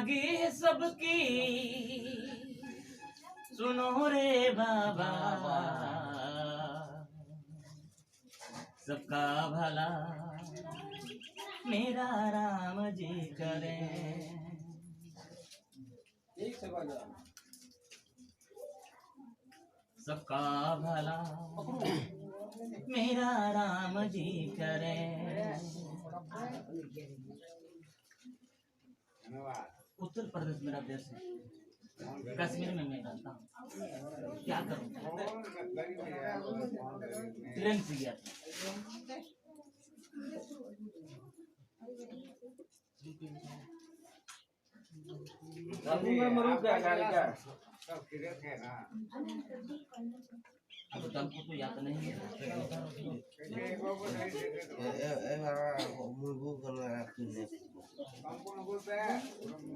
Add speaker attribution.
Speaker 1: मांगी है सबकी सुनो रे बाबा, सबका भला मेरा राम जी करें। सबका भला मेरा राम जी करें। उत्तर प्रदेश मेरा देश है, कश्मीर में मैं रहता हूँ, क्या करूँ, ट्रेन से गया था। अब तुमको तो याद नहीं है।